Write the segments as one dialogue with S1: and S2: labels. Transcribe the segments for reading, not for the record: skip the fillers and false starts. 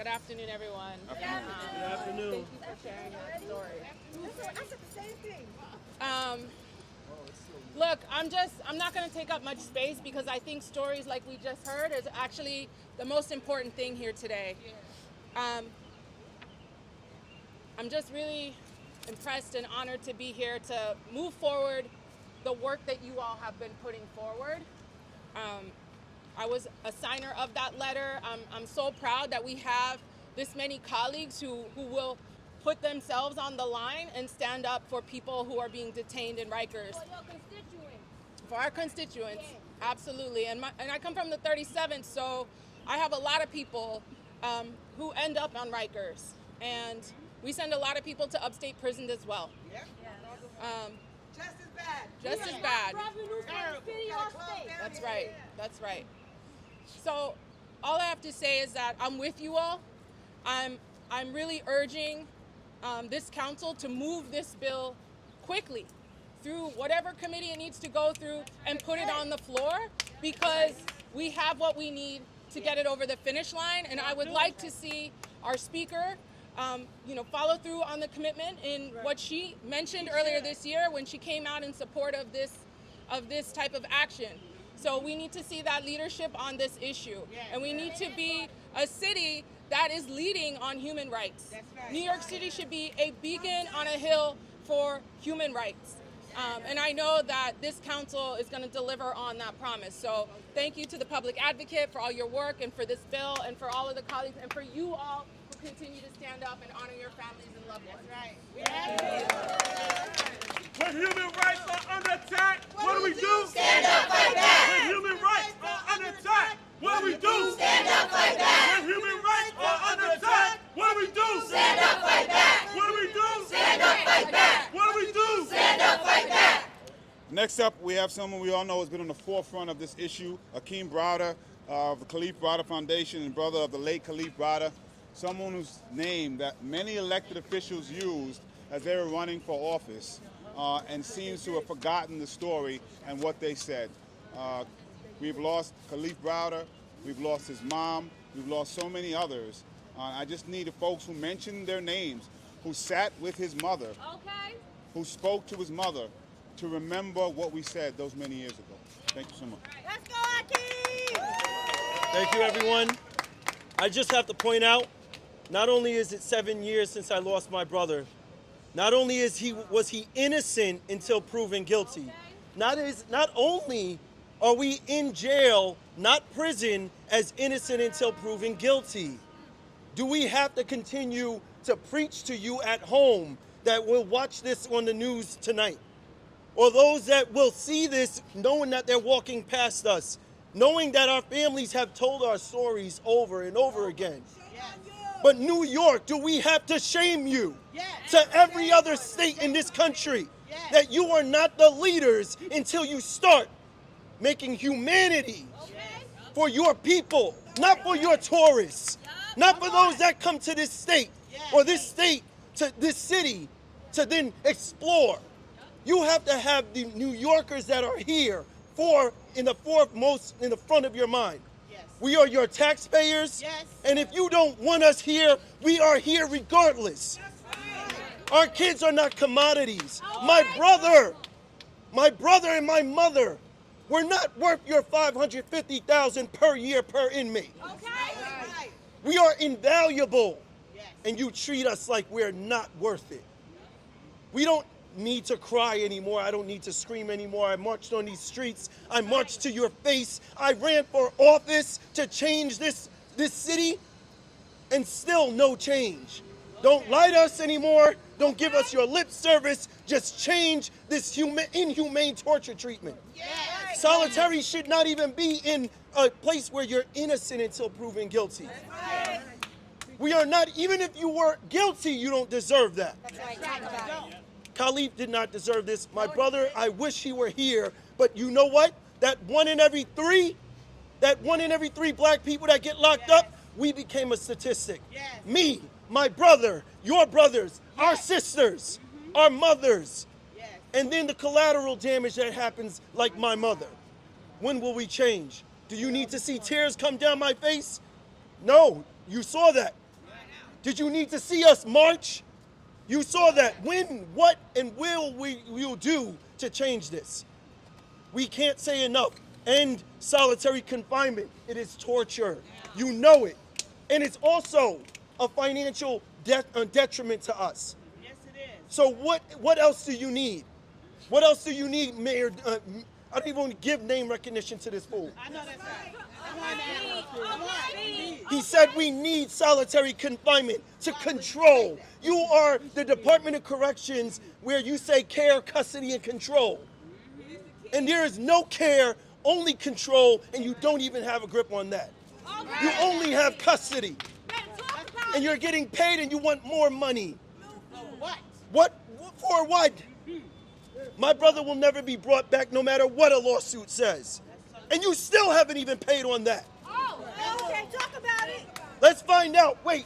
S1: Good afternoon, everyone.
S2: Good afternoon.
S1: Thank you for sharing that story.
S3: I said the same thing.
S1: Look, I'm not going to take up much space because I think stories like we just heard is actually the most important thing here today. I'm just really impressed and honored to be here to move forward the work that you all have been putting forward. I was a signer of that letter. I'm so proud that we have this many colleagues who will put themselves on the line and stand up for people who are being detained in Rikers.
S4: For your constituents.
S1: For our constituents, absolutely. And I come from the 37th, so I have a lot of people who end up on Rikers. And we send a lot of people to upstate prisons as well.
S3: Yep. Just as bad.
S1: Just as bad.
S4: Revenue for the city or state.
S1: That's right. That's right. So all I have to say is that I'm with you all. I'm really urging this council to move this bill quickly through whatever committee it needs to go through and put it on the floor, because we have what we need to get it over the finish line. And I would like to see our speaker follow through on the commitment in what she mentioned earlier this year when she came out in support of this type of action. So we need to see that leadership on this issue. And we need to be a city that is leading on human rights. New York City should be a beacon on a hill for human rights. And I know that this council is going to deliver on that promise. So thank you to the public advocate for all your work and for this bill and for all of the colleagues and for you all who continue to stand up and honor your families and loved ones.
S2: When human rights are under attack, what do we do?
S3: Stand up, fight back.
S2: When human rights are under attack, what do we do?
S3: Stand up, fight back.
S2: When human rights are under attack, what do we do?
S3: Stand up, fight back.
S2: What do we do?
S3: Stand up, fight back.
S2: What do we do?
S3: Stand up, fight back.
S5: Next up, we have someone we all know has been on the forefront of this issue, Akeem Browder of the Khalif Browder Foundation and brother of the late Khalif Browder, someone whose name that many elected officials used as they were running for office and seems to have forgotten the story and what they said. We've lost Khalif Browder, we've lost his mom, we've lost so many others. I just need the folks who mentioned their names, who sat with his mother, who spoke to his mother, to remember what we said those many years ago. Thank you so much.
S3: Let's go, Akeem!
S6: Thank you, everyone. I just have to point out, not only is it 7 years since I lost my brother, not only was he innocent until proven guilty, not only are we in jail, not prison, as innocent until proven guilty. Do we have to continue to preach to you at home that will watch this on the news tonight? Or those that will see this knowing that they're walking past us, knowing that our families have told our stories over and over again? But New York, do we have to shame you to every other state in this country that you are not the leaders until you start making humanity for your people, not for your tourists, not for those that come to this state or this state to this city to then explore. You have to have the New Yorkers that are here in the front of your mind. We are your taxpayers, and if you don't want us here, we are here regardless. Our kids are not commodities. My brother and my mother were not worth your $550,000 per year per inmate. We are invaluable, and you treat us like we're not worth it. We don't need to cry anymore. I don't need to scream anymore. I marched on these streets. I marched to your face. I ran for office to change this city, and still no change. Don't lie to us anymore. Don't give us your lip service. Just change this inhumane torture treatment. Solitary should not even be in a place where you're innocent until proven guilty. We are not, even if you were guilty, you don't deserve that. Khalif did not deserve this. My brother, I wish he were here, but you know what? That one in every three black people that get locked up, we became a statistic. Me, my brother, your brothers, our sisters, our mothers, and then the collateral damage that happens like my mother. When will we change? Do you need to see tears come down my face? No, you saw that. Did you need to see us march? You saw that. When, what, and will do to change this? We can't say enough. End solitary confinement. It is torture. You know it. And it's also a financial detriment to us.
S3: Yes, it is.
S6: So what else do you need? What else do you need, Mayor? I don't even give name recognition to this fool.
S3: I know that's right. I want
S6: He said we need solitary confinement to control. You are the Department of Corrections where you say care, custody, and control. And there is no care, only control, and you don't even have a grip on that. You only have custody. And you're getting paid and you want more money.
S3: what?
S6: What? For what? My brother will never be brought back no matter what a lawsuit says. And you still haven't even paid on that.
S4: Oh, okay, talk about it.
S6: Let's find out. Wait,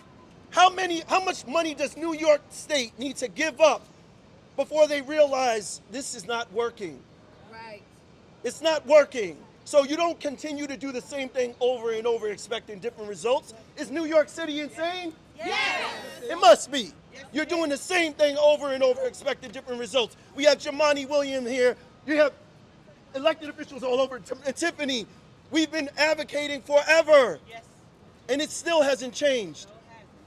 S6: how much money does New York State need to give up before they realize this is not working?
S4: Right.
S6: It's not working. So you don't continue to do the same thing over and over expecting different results. Is New York City insane?
S4: Yes.
S6: It must be. You're doing the same thing over and over expecting different results. We have Jumaane Williams here. You have elected officials all over. And Tiffany, we've been advocating forever.
S3: Yes.
S6: And it still hasn't changed.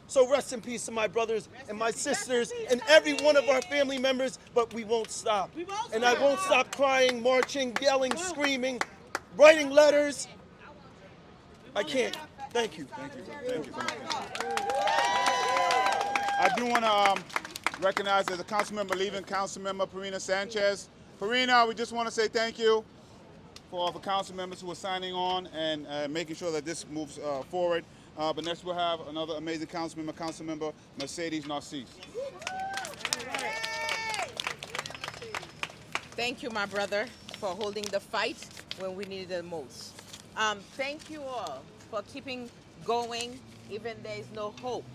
S6: So rest in peace to my brothers and my sisters and every one of our family members, but we won't stop.
S3: We won't
S6: And I
S3: stop.
S6: won't stop crying, marching, yelling, screaming, writing letters. I can't. Thank you.
S5: Thank you. Thank you so much. I do want to recognize there's a council member leaving, Council Member Parina Sanchez. Parina, we just want to say thank you for all the council members who are signing on and making sure that this moves forward. But next we'll have another amazing council member, Mercedes Narcisse.
S7: Thank you, my brother, for holding the fight when we needed it most. Thank you all for keeping going, even there is no hope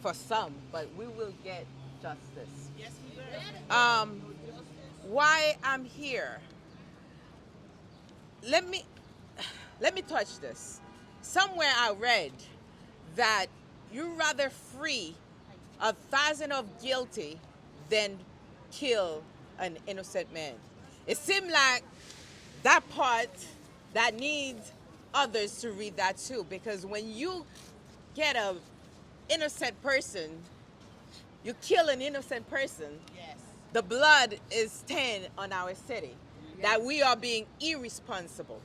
S7: for some, but we will get justice.
S3: Yes, we will.
S7: Why I'm here? Let me touch this. Somewhere I read that you'd rather free 1,000 of guilty than kill an innocent man. It seemed like that part that needs others to read that too, because when you get an innocent person, you kill an innocent person,
S3: Yes.
S7: the blood is stained on our city, that we are being irresponsible.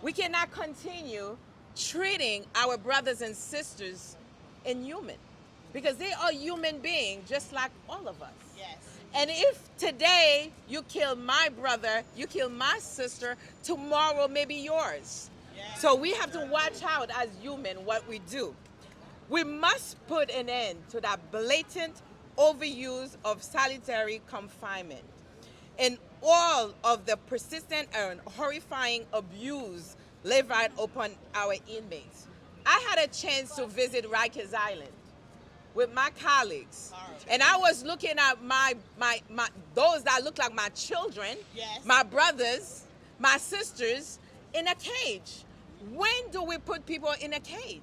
S7: We cannot continue treating our brothers and sisters inhuman, because they are human beings just like all of us.
S3: Yes.
S7: And if today you kill my brother, you kill my sister, tomorrow maybe yours.
S3: Yes.
S7: So we have to watch out as human what we do. We must put an end to that blatant overuse of solitary confinement and all of the persistent and horrifying abuse levied upon our inmates. I had a chance to visit Rikers Island with my colleagues, and I was looking at my those that look like my children,
S3: Yes.
S7: my brothers, my sisters in a cage. When do we put people in a cage?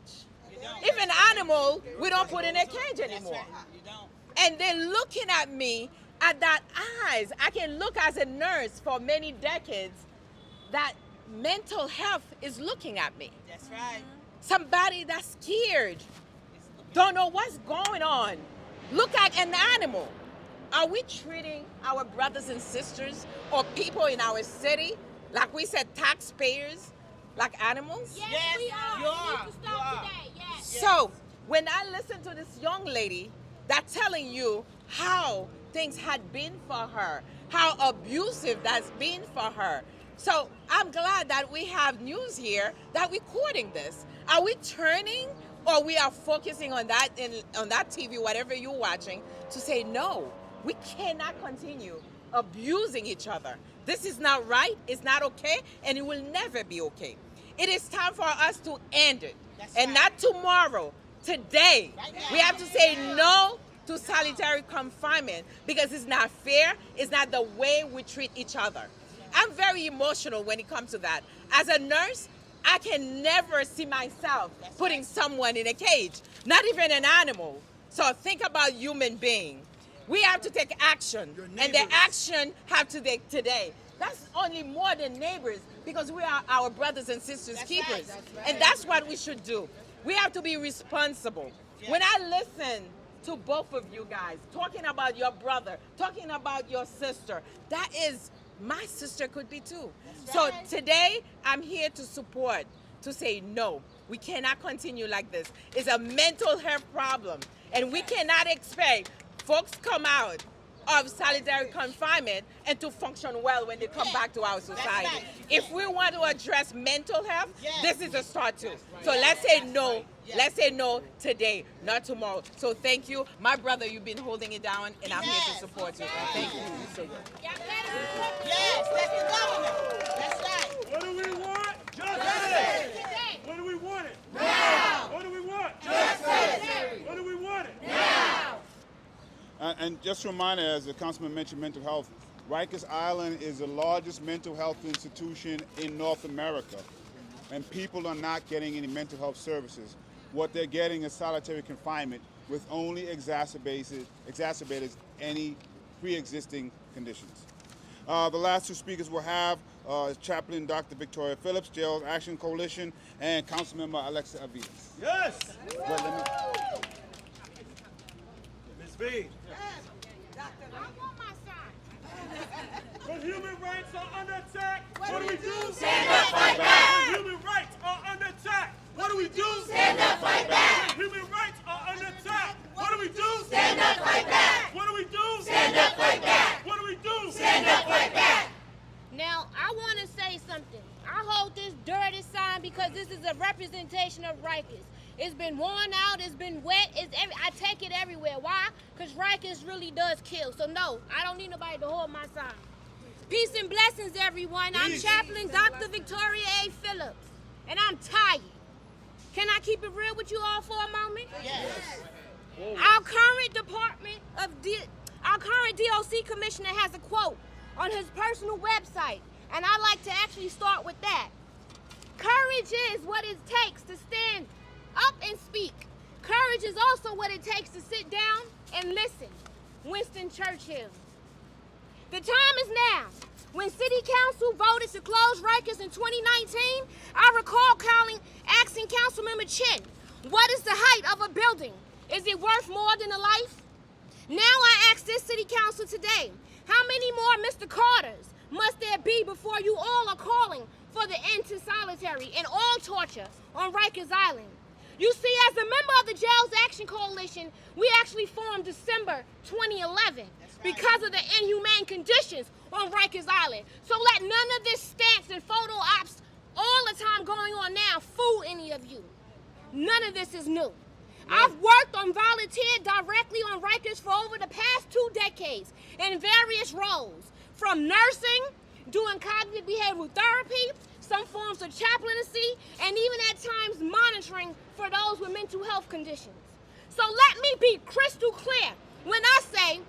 S3: You don't.
S7: Even animal, we don't put in a cage
S3: That's
S7: anymore.
S3: right. You don't.
S7: And they're looking at me at that eyes. I can look as a nurse for many decades that mental health is looking at me.
S3: That's right.
S7: Somebody that's scared, don't know what's going on. Look at an animal. Are we treating our brothers and sisters or people in our city, like we said, taxpayers, like animals?
S4: Yes,
S3: Yes,
S4: we are.
S3: you are.
S4: We need to
S3: You
S4: stop
S3: are.
S4: today. Yes.
S7: So when I listen to this young lady that's telling you how things had been for her, how abusive that's been for her. So I'm glad that we have news here that we're recording this. Are we turning or we are focusing on that on that TV, whatever you're watching, to say no, we cannot continue abusing each other. This is not right, it's not okay, and it will never be okay. It is time for us to end it.
S3: That's
S7: And
S3: right.
S7: not tomorrow, today.
S3: Right now.
S7: We have to say no to solitary confinement because it's not fair, it's not the way we treat each other. I'm very emotional when it comes to that. As a nurse, I can never see myself putting someone in a cage, not even an animal. So think about human being. We have to take action, and the action have to take today. That's only more than neighbors, because we are our brothers and sisters keepers. And that's what we should do. We have to be responsible. When I listen to both of you guys, talking about your brother, talking about your sister, that is, my sister could be too. So today, I'm here to support, to say no. We cannot continue like this. It's a mental health problem, and we cannot expect folks come out of solitary confinement and to function well when they come back to our society.
S3: right.
S7: If we want to address mental health, this is a start too. So let's say no. Let's say no today, not tomorrow. So thank you. My brother, you've been holding it down, and I'm here to support you. Thank you.
S3: Yes, that's the government. That's right.
S2: What do we want? Justice. What do we want it? Now. What do we want? Justice. What do we want it? Now.
S5: And just a reminder, as the councilman mentioned mental health, Rikers Island is the largest mental health institution in North America. And people are not getting any mental health services. What they're getting is solitary confinement, with only exacerbated any pre-existing conditions. The last two speakers we'll have is Chaplain Dr. Victoria Phillips, Jail Action Coalition, and Councilmember Alexa Aviles.
S6: Yes.
S5: But let me-
S6: Ms. B.
S2: When human rights are under attack, what do we do?
S4: Stand up, fight back.
S2: When human rights are under attack, what do we do?
S4: Stand up, fight back.
S2: When human rights are under attack, what do we do?
S4: Stand up, fight back.
S2: What do we do?
S4: Stand up, fight back.
S2: What do we do?
S4: Stand up, fight back.
S8: Now, I want to say something. I hold this dirty sign because this is a representation of Rikers. It's been worn out, it's been wet, I take it everywhere. Why? Because Rikers really does kill. So no, I don't need nobody to hold my sign. Peace and blessings, everyone. I'm Chaplain Dr. Victoria A. Phillips, and I'm tired. Can I keep it real with you all for a moment?
S3: Yes.
S8: Our current our current DOC commissioner has a quote on his personal website, and I like to actually start with that. Courage is what it takes to stand up and speak. Courage is also what it takes to sit down and listen. Winston Churchill. The time is now. When City Council voted to close Rikers in 2019, I recall asking Councilmember Chin, what is the height of a building? Is it worth more than a life? Now I ask this City Council today, how many more Mr. Carters must there be before you all are calling for the end to solitary and all torture on Rikers Island? You see, as a member of the Jails Action Coalition, we actually formed December 2011 because of the inhumane conditions on Rikers Island. So let none of this stance and photo ops all the time going on now fool any of you. None of this is new. I've worked on volunteered directly on Rikers for over the past 2 decades in various roles, from nursing, doing cognitive behavioral therapy, some forms of chaplaincy, and even at times monitoring for those with mental health conditions. So let me be crystal clear when I say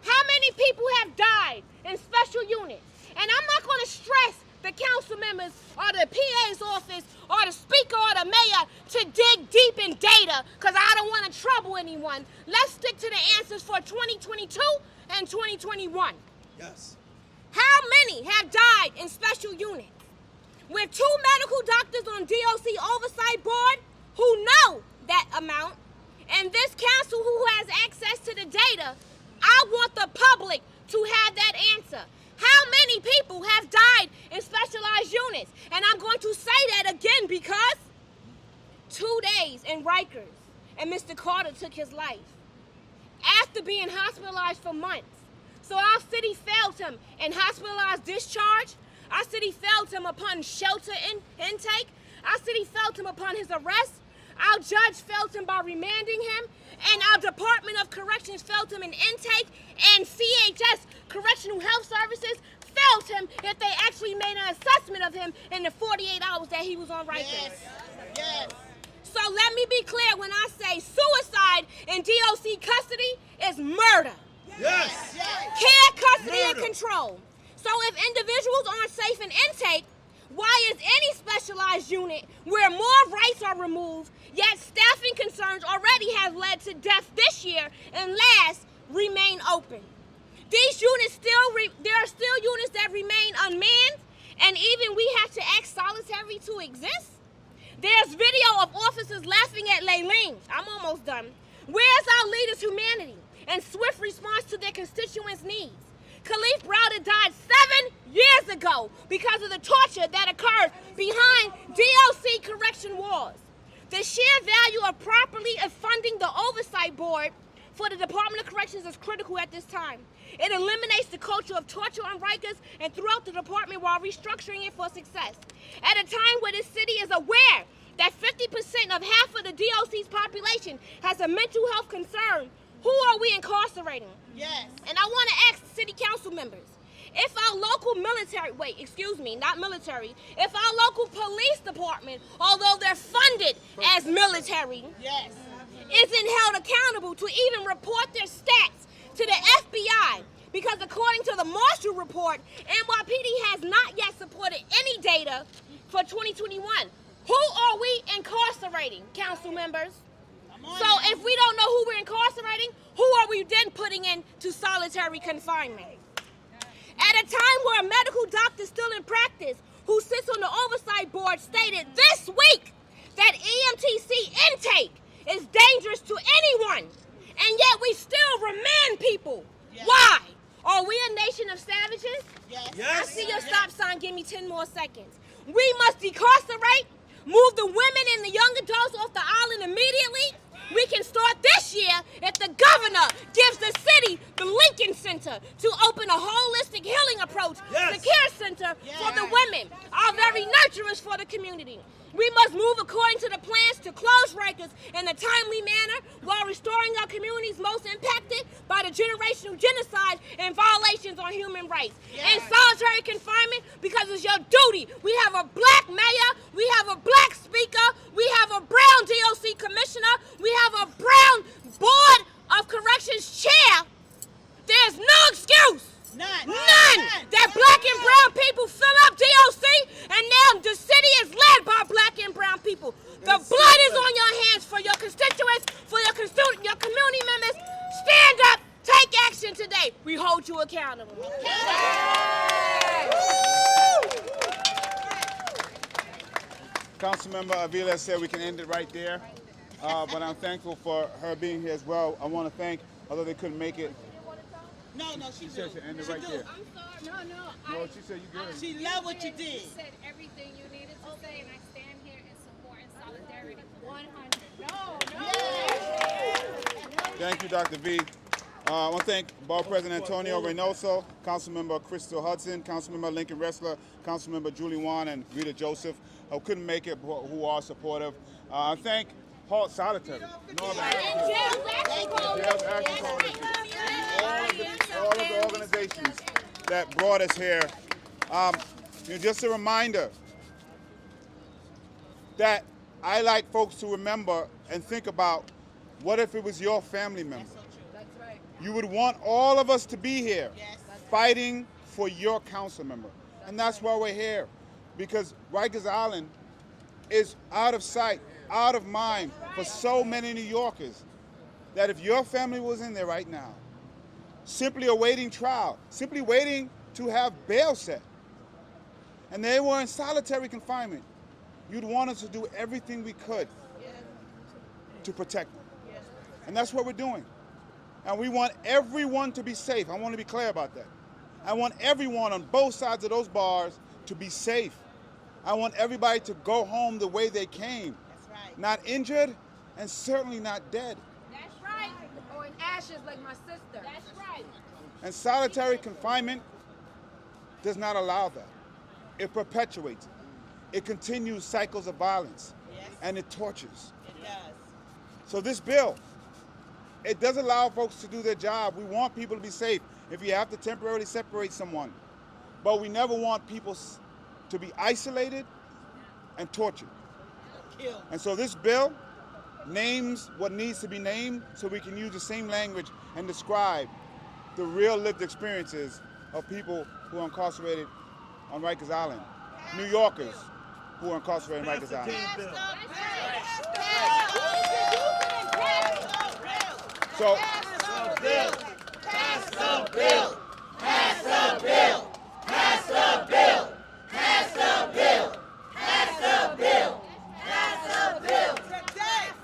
S8: how many people have died in special units. And I'm not going to stress the council members or the PA's office or the speaker or the mayor to dig deep in data because I don't want to trouble anyone. Let's stick to the answers for 2022 and 2021.
S6: Yes.
S8: How many have died in special units? With 2 medical doctors on DOC oversight board who know that amount, and this council who has access to the data, I want the public to have that answer. How many people have died in specialized units? And I'm going to say that again because 2 days in Rikers and Mr. Carter took his life after being hospitalized for months. So our city failed him in hospitalized discharge. Our city failed him upon shelter intake. Our city failed him upon his arrest. Our judge failed him by remanding him. And our Department of Corrections failed him in intake. And CHS, Correctional Health Services, failed him if they actually made an assessment of him in the 48 hours that he was on Rikers.
S3: Yes. Yes.
S8: So let me be clear when I say suicide in DOC custody is murder.
S6: Yes.
S8: Care, custody, and
S6: Murder.
S8: control. So if individuals aren't safe in intake, why is any specialized unit where more rights are removed, yet staffing concerns concerns already have led to death this year, and last, remain open. These units there are still units that remain unmanned, and even we have to act solitary to exist. There's video of officers laughing at Laylene. I'm almost done. Where's our leaders' humanity and swift response to their constituents' needs? Khalif Browder died 7 years ago because of the torture that occurred behind DLC correction walls. The sheer value of properly funding the oversight board for the Department of Corrections is critical at this time. It eliminates the culture of torture on Rikers and throughout the department while restructuring it for success. At a time where the city is aware that 50% of half of the DOC's population has a mental health concern, who are we incarcerating?
S3: Yes.
S8: And I want to ask city council members, if our local military, if our local police department, although they're funded as military,
S3: Yes.
S8: isn't held accountable to even report their stats to the FBI, because according to the Marshall report, NYPD has not yet supported any data for 2021. Who are we incarcerating, council members? So if we don't know who we're incarcerating, who are we then putting into solitary confinement? At a time where a medical doctor still in practice who sits on the oversight board stated this week that EMTC intake is dangerous to anyone, and yet we still remand people.
S3: Yes.
S8: Why? Are we a nation of savages?
S3: Yes.
S8: I see your stop sign. Give me 10 more seconds. We must decarcerate, move the women and the young adults off the island immediately. We can start this year if the governor gives the city the Lincoln Center to open a holistic healing approach,
S6: Yes.
S8: the care center for the women, our very nurturers for the community. We must move according to the plans to close Rikers in a timely manner while restoring our communities most impacted by the generational genocide and violations on human rights.
S3: Yes.
S8: In solitary confinement, because it's your duty. We have a black mayor, we have a black speaker, we have a brown DOC commissioner, we have a brown board of corrections chair. There's no excuse.
S3: None.
S8: That black and brown people fill up DOC, and now the city is led by black and brown people. The blood is on your hands for your constituents, for your community members. Stand up, take action today. We hold you accountable.
S5: Councilmember Avila said we can end it right there, but I'm thankful for her being here as well. I want to thank, although they couldn't make it,
S3: No, she
S5: she said she ended right there.
S9: I'm sorry. No.
S5: No, she said you good.
S3: She loved what you did.
S9: You said everything you needed to say, and I stand here in support and solidarity. 100. No.
S5: Thank you, Dr. V. I want to thank Borough President Antonio Reynoso, Councilmember Crystal Hudson, Councilmember Lincoln Ressler, Councilmember Julie Wan, and Rita Joseph, who couldn't make it, but who are supportive. I thank Halt Solitary, Northern Africa, Jails Action Coalition, all of the organizations that brought us here. Just a reminder that I like folks to remember and think about, what if it was your family member? You would want all of us to be here fighting for your council member. And that's why we're here, because Rikers Island is out of sight, out of mind for so many New Yorkers, that if your family was in there right now, simply awaiting trial, simply waiting to have bail set, and they were in solitary confinement, you'd want us to do everything we could to protect them. And that's what we're doing. And we want everyone to be safe. I want to be clear about that. I want everyone on both sides of those bars to be safe. I want everybody to go home the way they came.
S3: That's right.
S5: Not injured and certainly not dead.
S8: That's right.
S9: Or in ashes like my sister.
S8: That's right.
S5: And solitary confinement does not allow that. It perpetuates it. It continues cycles of violence, and it tortures.
S3: It does.
S5: So this bill, it does allow folks to do their job. We want people to be safe if you have to temporarily separate someone. But we never want people to be isolated and tortured.
S3: Killed.
S5: And so this bill names what needs to be named so we can use the same language and describe the real lived experiences of people who are incarcerated on Rikers Island. New Yorkers who are incarcerated on Rikers Island.
S6: Bill.
S8: That's right.
S5: So
S4: Pass the bill. Pass the bill. Pass the bill.